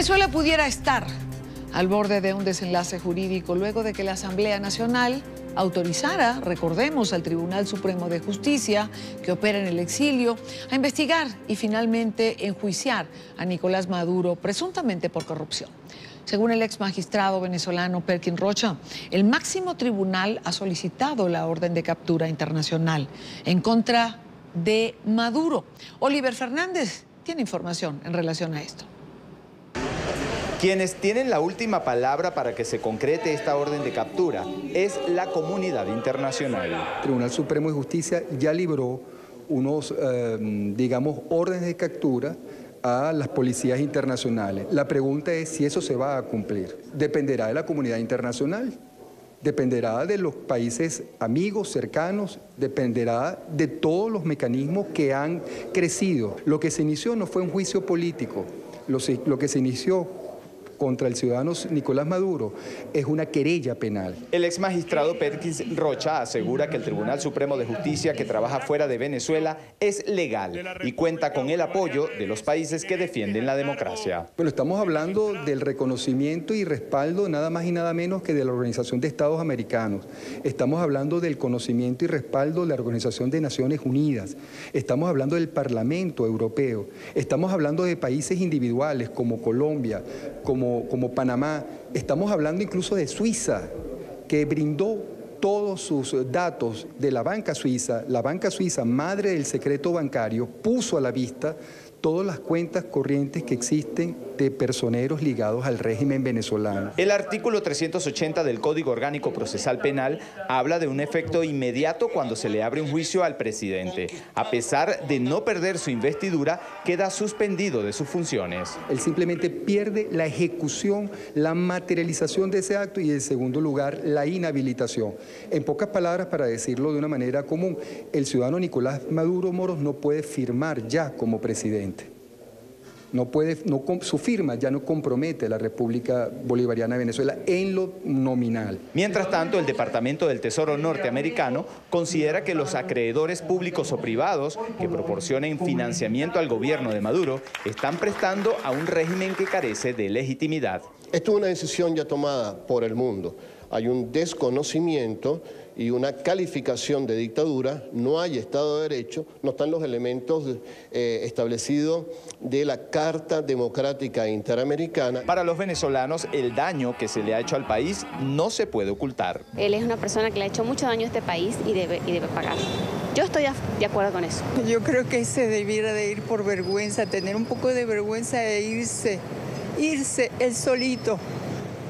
Venezuela pudiera estar al borde de un desenlace jurídico luego de que la Asamblea Nacional autorizara, recordemos, al Tribunal Supremo de Justicia, que opera en el exilio, a investigar y finalmente enjuiciar a Nicolás Maduro, presuntamente por corrupción. Según el ex magistrado venezolano Perkin Rocha, el máximo tribunal ha solicitado la orden de captura internacional en contra de Maduro. Oliver Fernández tiene información en relación a esto. Quienes tienen la última palabra para que se concrete esta orden de captura es la comunidad internacional. El Tribunal Supremo de Justicia ya libró unos, órdenes de captura a las policías internacionales. La pregunta es si eso se va a cumplir. Dependerá de la comunidad internacional, dependerá de los países amigos, cercanos, dependerá de todos los mecanismos que han crecido. Lo que se inició no fue un juicio político, lo que se inició contra el ciudadano Nicolás Maduro es una querella penal. El ex magistrado Perkin Rocha asegura que el Tribunal Supremo de Justicia, que trabaja fuera de Venezuela, es legal y cuenta con el apoyo de los países que defienden la democracia. Bueno, estamos hablando del reconocimiento y respaldo nada más y nada menos que de la Organización de Estados Americanos. Estamos hablando del conocimiento y respaldo de la Organización de Naciones Unidas. Estamos hablando del Parlamento Europeo. Estamos hablando de países individuales como Colombia, como Panamá. Estamos hablando incluso de Suiza, que brindó todos sus datos de la banca suiza, madre del secreto bancario, puso a la vista todas las cuentas corrientes que existen de personeros ligados al régimen venezolano. El artículo 380 del Código Orgánico Procesal Penal habla de un efecto inmediato cuando se le abre un juicio al presidente. A pesar de no perder su investidura, queda suspendido de sus funciones. Él simplemente pierde la ejecución, la materialización de ese acto y, en segundo lugar, la inhabilitación. En pocas palabras, para decirlo de una manera común, el ciudadano Nicolás Maduro Moros no puede firmar ya como presidente. Su firma ya no compromete a la República Bolivariana de Venezuela en lo nominal. Mientras tanto, el Departamento del Tesoro norteamericano considera que los acreedores públicos o privados que proporcionen financiamiento al gobierno de Maduro están prestando a un régimen que carece de legitimidad. Esto es una decisión ya tomada por el mundo. Hay un desconocimiento y una calificación de dictadura, no hay Estado de Derecho, no están los elementos establecidos de la Carta Democrática Interamericana. Para los venezolanos, el daño que se le ha hecho al país no se puede ocultar. Él es una persona que le ha hecho mucho daño a este país y debe pagar. Yo estoy de acuerdo con eso. Yo creo que se debiera de ir por vergüenza, tener un poco de vergüenza e irse él solito.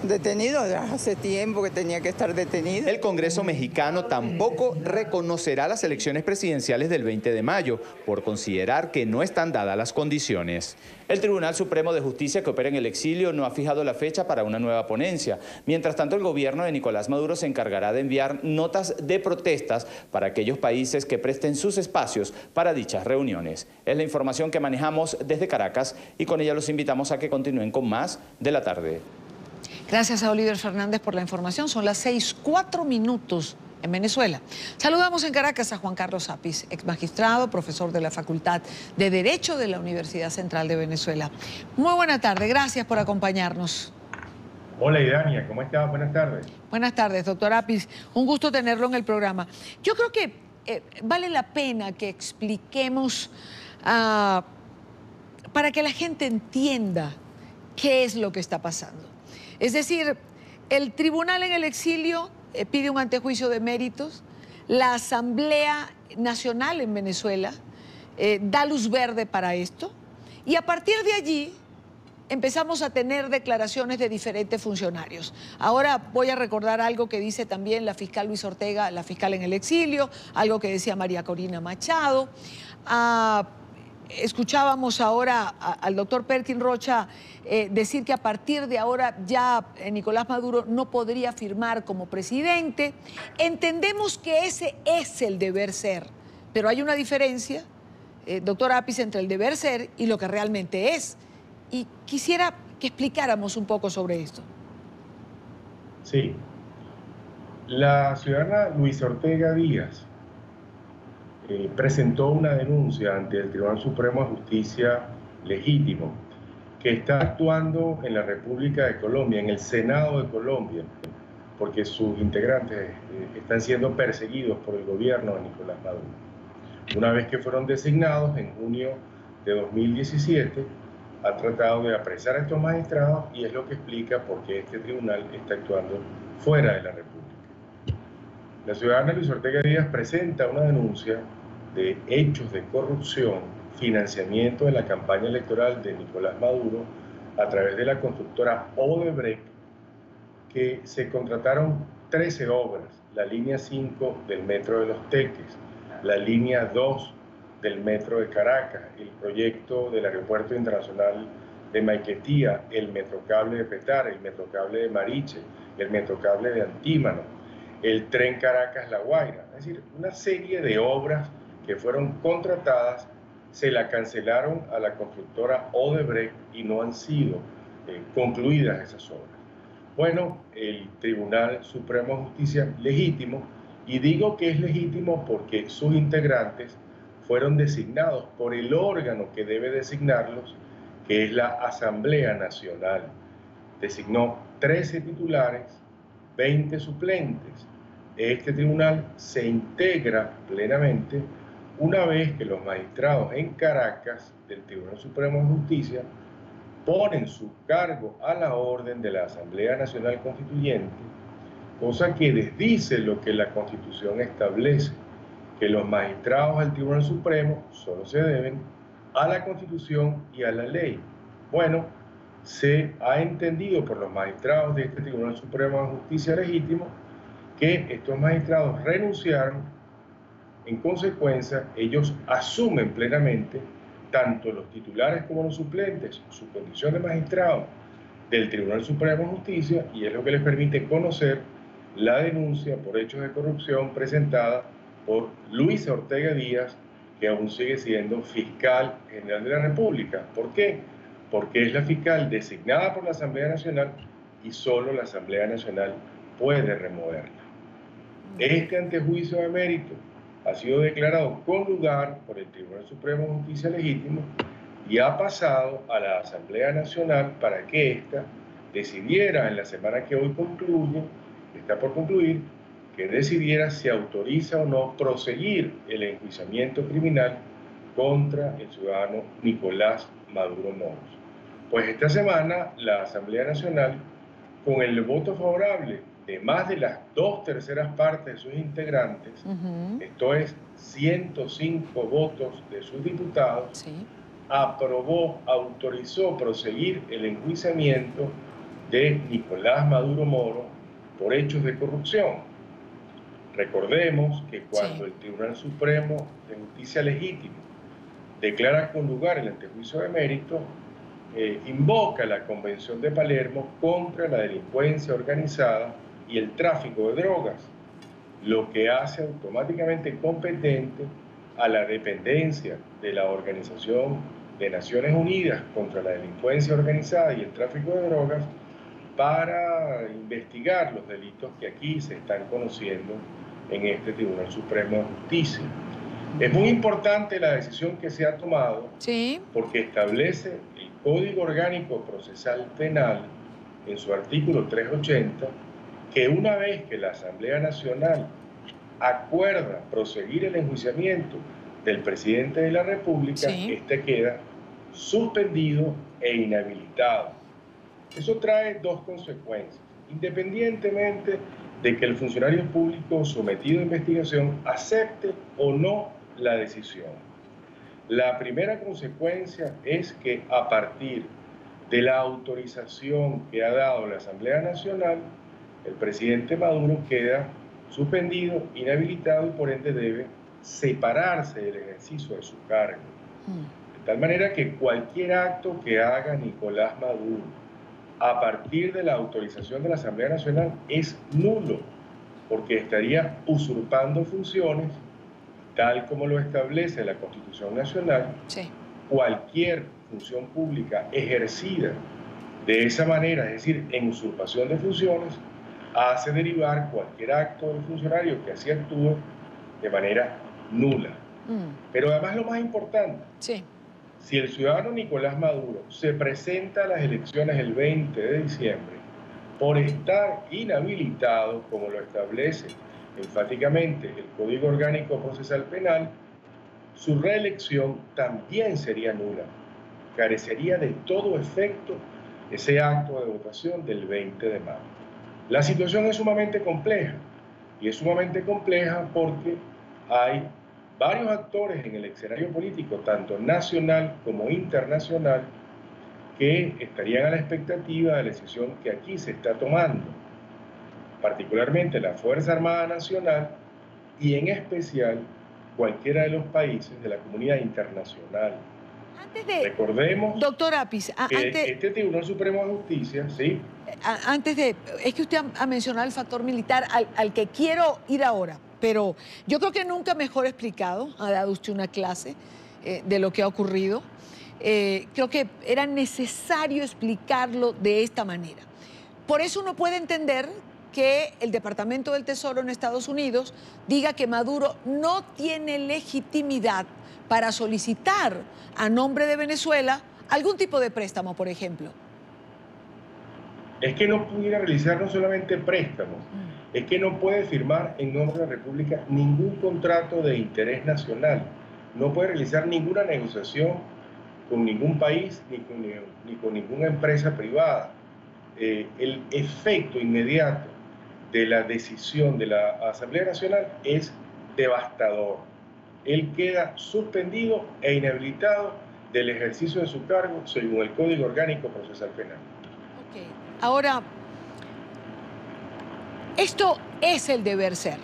Detenido, ya hace tiempo que tenía que estar detenido. El Congreso mexicano tampoco reconocerá las elecciones presidenciales del 20 de mayo por considerar que no están dadas las condiciones. El Tribunal Supremo de Justicia, que opera en el exilio, no ha fijado la fecha para una nueva ponencia. Mientras tanto, el gobierno de Nicolás Maduro se encargará de enviar notas de protestas para aquellos países que presten sus espacios para dichas reuniones. Es la información que manejamos desde Caracas y con ella los invitamos a que continúen con más de la tarde. Gracias a Oliver Fernández por la información. Son las 6:04 en Venezuela. Saludamos en Caracas a Juan Carlos Apis, ex magistrado, profesor de la Facultad de Derecho de la Universidad Central de Venezuela. Muy buena tarde, gracias por acompañarnos. Hola, Idania, ¿cómo estás? Buenas tardes. Buenas tardes, doctor Apis. Un gusto tenerlo en el programa. Yo creo que vale la pena que expliquemos para que la gente entienda qué es lo que está pasando. Es decir, el tribunal en el exilio pide un antejuicio de méritos, la Asamblea Nacional en Venezuela da luz verde para esto y a partir de allí empezamos a tener declaraciones de diferentes funcionarios. Ahora voy a recordar algo que dice también la fiscal Luis Ortega, la fiscal en el exilio, algo que decía María Corina Machado. Escuchábamos ahora al doctor Perkin Rocha decir que a partir de ahora ya Nicolás Maduro no podría firmar como presidente. Entendemos que ese es el deber ser, pero hay una diferencia, doctor Apis, entre el deber ser y lo que realmente es. Y quisiera que explicáramos un poco sobre esto. Sí. La ciudadana Luis Ortega Díaz presentó una denuncia ante el Tribunal Supremo de Justicia legítimo que está actuando en la República de Colombia, en el Senado de Colombia, porque sus integrantes están siendo perseguidos por el gobierno de Nicolás Maduro. Una vez que fueron designados en junio de 2017, ha tratado de apresar a estos magistrados y es lo que explica por qué este tribunal está actuando fuera de la República. La ciudadana Luis Ortega Díaz presenta una denuncia de hechos de corrupción, financiamiento de la campaña electoral de Nicolás Maduro a través de la constructora Odebrecht, que se contrataron 13 obras, la línea 5 del Metro de los Teques, la línea 2 del Metro de Caracas, el proyecto del Aeropuerto Internacional de Maiquetía, el Metrocable de Petare, el Metrocable de Mariche, el Metrocable de Antímano, el Tren Caracas-La Guaira, es decir, una serie de obras que fueron contratadas, se la cancelaron a la constructora Odebrecht y no han sido concluidas esas obras. Bueno, el Tribunal Supremo de Justicia, legítimo, y digo que es legítimo porque sus integrantes fueron designados por el órgano que debe designarlos, que es la Asamblea Nacional. Designó 13 titulares, 20 suplentes. Este tribunal se integra plenamente una vez que los magistrados en Caracas del Tribunal Supremo de Justicia ponen su cargo a la orden de la Asamblea Nacional Constituyente, cosa que desdice lo que la Constitución establece, que los magistrados del Tribunal Supremo solo se deben a la Constitución y a la ley. Bueno, se ha entendido por los magistrados de este Tribunal Supremo de Justicia legítimo que estos magistrados renunciaron. En consecuencia, ellos asumen plenamente, tanto los titulares como los suplentes, su condición de magistrado del Tribunal Supremo de Justicia, y es lo que les permite conocer la denuncia por hechos de corrupción presentada por Luis Ortega Díaz, que aún sigue siendo fiscal general de la República. ¿Por qué? Porque es la fiscal designada por la Asamblea Nacional y solo la Asamblea Nacional puede removerla. Este antejuicio de mérito ha sido declarado con lugar por el Tribunal Supremo de Justicia legítimo y ha pasado a la Asamblea Nacional para que ésta decidiera en la semana que hoy concluye, que está por concluir, que decidiera si autoriza o no proseguir el enjuiciamiento criminal contra el ciudadano Nicolás Maduro Moros. Pues esta semana la Asamblea Nacional, con el voto favorable de más de las 2/3 partes de sus integrantes, esto es 105 votos de sus diputados, aprobó, autorizó proseguir el enjuiciamiento de Nicolás Maduro Moro por hechos de corrupción. Recordemos que cuando el Tribunal Supremo de Justicia legítimo declara con lugar el antejuicio de mérito, invoca la Convención de Palermo contra la delincuencia organizada y el tráfico de drogas, lo que hace automáticamente competente a la dependencia de la Organización de Naciones Unidas contra la delincuencia organizada y el tráfico de drogas para investigar los delitos que aquí se están conociendo en este Tribunal Supremo de Justicia. Es muy importante la decisión que se ha tomado porque establece el Código Orgánico Procesal Penal en su artículo 380 que una vez que la Asamblea Nacional acuerda proseguir el enjuiciamiento del presidente de la República, este queda suspendido e inhabilitado. Eso trae dos consecuencias. Independientemente de que el funcionario público sometido a investigación acepte o no la decisión. La primera consecuencia es que a partir de la autorización que ha dado la Asamblea Nacional, el presidente Maduro queda suspendido, inhabilitado y por ende debe separarse del ejercicio de su cargo. De tal manera que cualquier acto que haga Nicolás Maduro a partir de la autorización de la Asamblea Nacional es nulo, porque estaría usurpando funciones, tal como lo establece la Constitución Nacional. Cualquier función pública ejercida de esa manera, es decir, en usurpación de funciones, hace derivar cualquier acto del funcionario que así actúe de manera nula. Pero además lo más importante, si el ciudadano Nicolás Maduro se presenta a las elecciones el 20 de diciembre por estar inhabilitado, como lo establece enfáticamente el Código Orgánico Procesal Penal, su reelección también sería nula. Carecería de todo efecto ese acto de votación del 20 de mayo. La situación es sumamente compleja, y es sumamente compleja porque hay varios actores en el escenario político, tanto nacional como internacional, que estarían a la expectativa de la decisión que aquí se está tomando, particularmente la Fuerza Armada Nacional y en especial cualquiera de los países de la comunidad internacional. Recordemos, doctor Apis, que este Tribunal Supremo de Justicia, ¿sí? Es que usted ha mencionado el factor militar al que quiero ir ahora, pero yo creo que nunca mejor explicado, ha dado usted una clase de lo que ha ocurrido. Creo que era necesario explicarlo de esta manera. Por eso uno puede entender que el Departamento del Tesoro en Estados Unidos diga que Maduro no tiene legitimidad para solicitar a nombre de Venezuela algún tipo de préstamo, por ejemplo. Es que no pudiera realizar no solamente préstamos, es que no puede firmar en nombre de la República ningún contrato de interés nacional, no puede realizar ninguna negociación con ningún país ni con ninguna empresa privada. El efecto inmediato de la decisión de la Asamblea Nacional es devastador. Él queda suspendido e inhabilitado del ejercicio de su cargo según el Código Orgánico Procesal Penal. Okay. Ahora, esto es el deber ser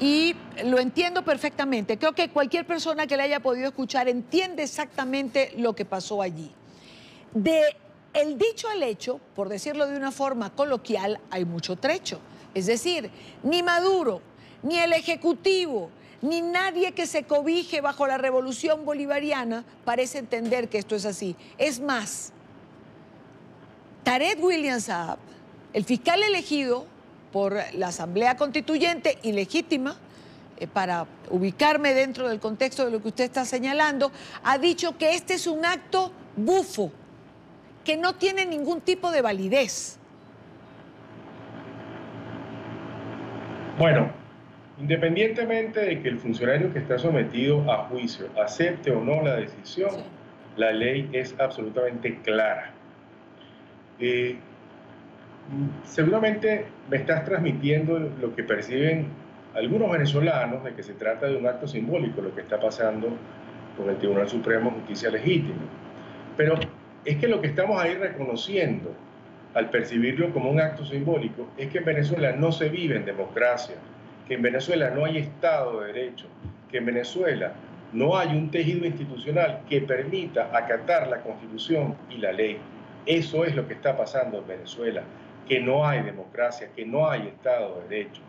y lo entiendo perfectamente. Creo que cualquier persona que le haya podido escuchar entiende exactamente lo que pasó allí. De el dicho al hecho, por decirlo de una forma coloquial, hay mucho trecho. Es decir, ni Maduro, ni el Ejecutivo, ni nadie que se cobije bajo la revolución bolivariana parece entender que esto es así. Es más, Tarek William Saab, el fiscal elegido por la Asamblea Constituyente, ilegítima, para ubicarme dentro del contexto de lo que usted está señalando, ha dicho que este es un acto bufo, que no tiene ningún tipo de validez. Bueno, independientemente de que el funcionario que está sometido a juicio acepte o no la decisión, sí, la ley es absolutamente clara. Seguramente me estás transmitiendo lo que perciben algunos venezolanos de que se trata de un acto simbólico, lo que está pasando con el Tribunal Supremo de Justicia Legítima. Pero es que lo que estamos ahí reconociendo al percibirlo como un acto simbólico es que en Venezuela no se vive en democracia, que en Venezuela no hay Estado de Derecho, que en Venezuela no hay un tejido institucional que permita acatar la Constitución y la ley. Eso es lo que está pasando en Venezuela, que no hay democracia, que no hay Estado de Derecho.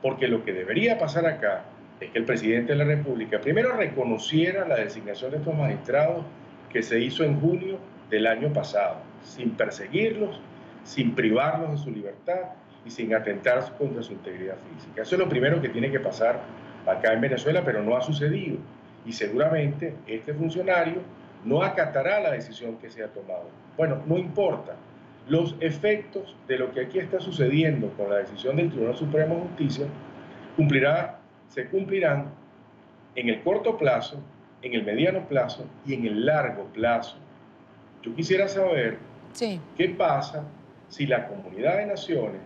Porque lo que debería pasar acá es que el presidente de la República primero reconociera la designación de estos magistrados que se hizo en junio del año pasado, sin perseguirlos, sin privarlos de su libertad y sin atentar contra su integridad física. Eso es lo primero que tiene que pasar acá en Venezuela, pero no ha sucedido. Y seguramente este funcionario no acatará la decisión que se ha tomado. Bueno, no importa. Los efectos de lo que aquí está sucediendo con la decisión del Tribunal Supremo de Justicia se cumplirán en el corto plazo, en el mediano plazo y en el largo plazo. Yo quisiera saber qué pasa si la comunidad de naciones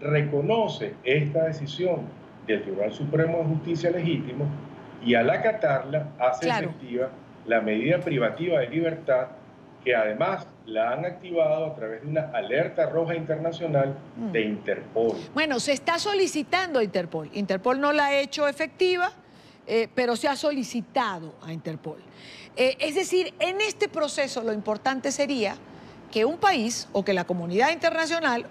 reconoce esta decisión del Tribunal Supremo de Justicia Legítimo y al acatarla hace efectiva la medida privativa de libertad que además la han activado a través de una alerta roja internacional de Interpol. Bueno, se está solicitando a Interpol. Interpol no la ha hecho efectiva, pero se ha solicitado a Interpol. Es decir, en este proceso lo importante sería que un país o que la comunidad internacional,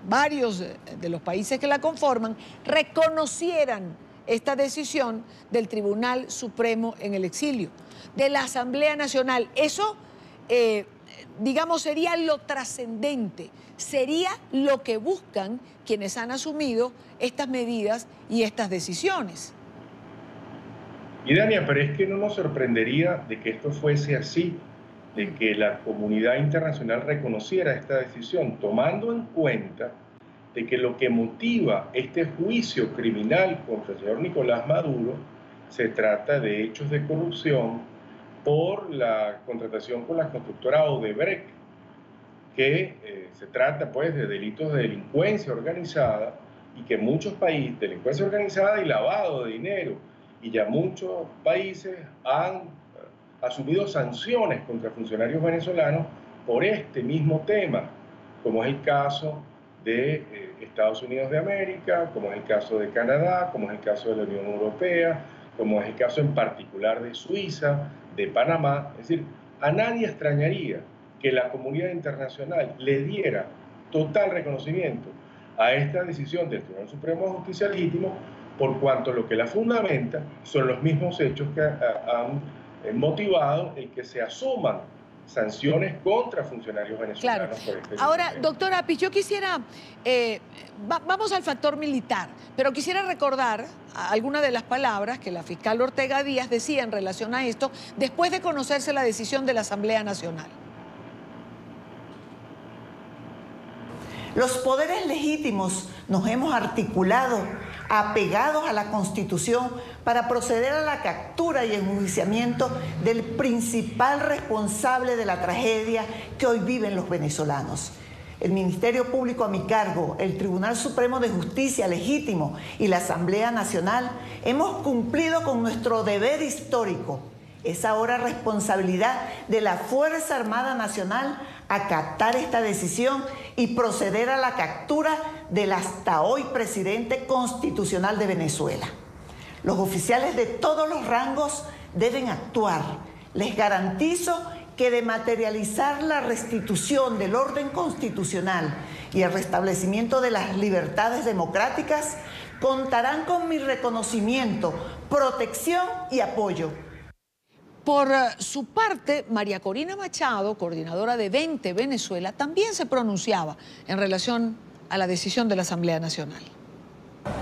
varios de los países que la conforman, reconocieran esta decisión del Tribunal Supremo en el exilio, de la Asamblea Nacional. Eso, digamos, sería lo trascendente, sería lo que buscan quienes han asumido estas medidas y estas decisiones. Y Dania, pero es que no nos sorprendería de que esto fuese así, de que la comunidad internacional reconociera esta decisión, tomando en cuenta de que lo que motiva este juicio criminal contra el señor Nicolás Maduro se trata de hechos de corrupción por la contratación con la constructora Odebrecht, que se trata pues de delitos de delincuencia organizada y que muchos países, delincuencia organizada y lavado de dinero, y ya muchos países han asumido sanciones contra funcionarios venezolanos por este mismo tema, como es el caso de Estados Unidos de América, como es el caso de Canadá, como es el caso de la Unión Europea, como es el caso en particular de Suiza, de Panamá. Es decir, a nadie extrañaría que la comunidad internacional le diera total reconocimiento a esta decisión del Tribunal Supremo de Justicia Legítimo, por cuanto lo que la fundamenta son los mismos hechos que han motivado el que se asuman sanciones contra funcionarios venezolanos. Claro. Por este Ahora, tema. doctor Apis, yo quisiera, vamos al factor militar, pero quisiera recordar algunas de las palabras que la fiscal Ortega Díaz decía en relación a esto después de conocerse la decisión de la Asamblea Nacional. Los poderes legítimos nos hemos articulado, apegados a la Constitución, para proceder a la captura y enjuiciamiento del principal responsable de la tragedia que hoy viven los venezolanos. El Ministerio Público a mi cargo, el Tribunal Supremo de Justicia Legítimo y la Asamblea Nacional hemos cumplido con nuestro deber histórico. Es ahora responsabilidad de la Fuerza Armada Nacional acatar esta decisión y proceder a la captura del hasta hoy presidente constitucional de Venezuela. Los oficiales de todos los rangos deben actuar. Les garantizo que de materializar la restitución del orden constitucional y el restablecimiento de las libertades democráticas, contarán con mi reconocimiento, protección y apoyo. Por su parte, María Corina Machado, coordinadora de 20 Venezuela, también se pronunciaba en relación a la decisión de la Asamblea Nacional.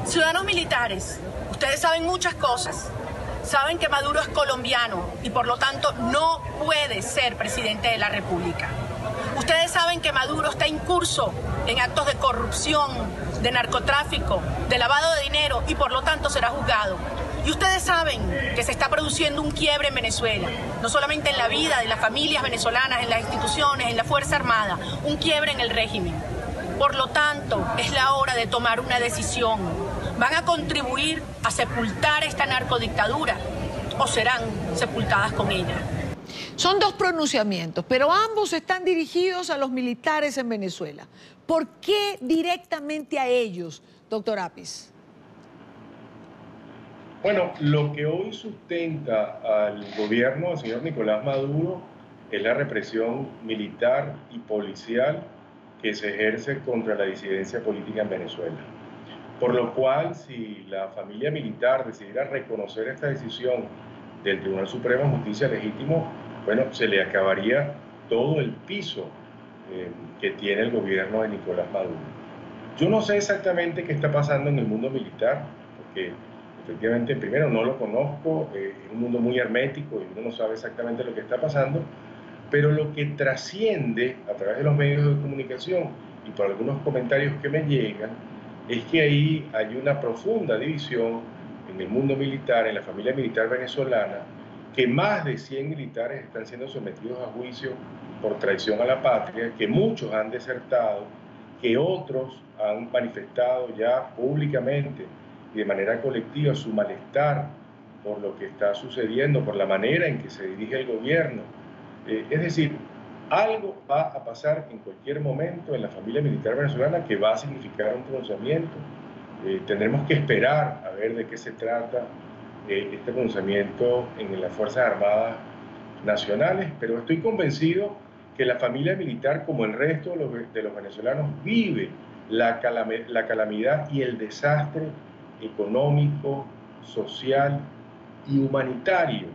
Ciudadanos militares, ustedes saben muchas cosas. Saben que Maduro es colombiano y por lo tanto no puede ser presidente de la República. Ustedes saben que Maduro está incurso en actos de corrupción, de narcotráfico, de lavado de dinero y por lo tanto será juzgado. Y ustedes saben que se está produciendo un quiebre en Venezuela, no solamente en la vida de las familias venezolanas, en las instituciones, en la Fuerza Armada, un quiebre en el régimen. Por lo tanto, es la hora de tomar una decisión. ¿Van a contribuir a sepultar esta narcodictadura o serán sepultadas con ella? Son dos pronunciamientos, pero ambos están dirigidos a los militares en Venezuela. ¿Por qué directamente a ellos, doctor Apis? Bueno, lo que hoy sustenta al gobierno del señor Nicolás Maduro es la represión militar y policial que se ejerce contra la disidencia política en Venezuela. Por lo cual, si la familia militar decidiera reconocer esta decisión del Tribunal Supremo de Justicia Legítimo, bueno, se le acabaría todo el piso que tiene el gobierno de Nicolás Maduro. Yo no sé exactamente qué está pasando en el mundo militar, porque efectivamente, primero, no lo conozco, es un mundo muy hermético y uno no sabe exactamente lo que está pasando, pero lo que trasciende a través de los medios de comunicación y por algunos comentarios que me llegan, es que ahí hay una profunda división en el mundo militar, en la familia militar venezolana, que más de 100 militares están siendo sometidos a juicio por traición a la patria, que muchos han desertado, que otros han manifestado ya públicamente y de manera colectiva su malestar por lo que está sucediendo, por la manera en que se dirige el gobierno. Es decir, algo va a pasar en cualquier momento en la familia militar venezolana que va a significar un pronunciamiento. Tendremos que esperar a ver de qué se trata este pronunciamiento en las Fuerzas Armadas Nacionales, pero estoy convencido que la familia militar, como el resto de los venezolanos, vive la calamidad y el desastre económico, social y humanitario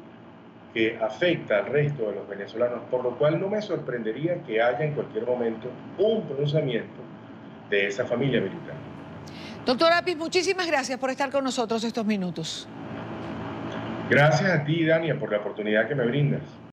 que afecta al resto de los venezolanos, por lo cual no me sorprendería que haya en cualquier momento un pronunciamiento de esa familia militar. Doctor Apis, muchísimas gracias por estar con nosotros estos minutos. Gracias a ti, Dania, por la oportunidad que me brindas.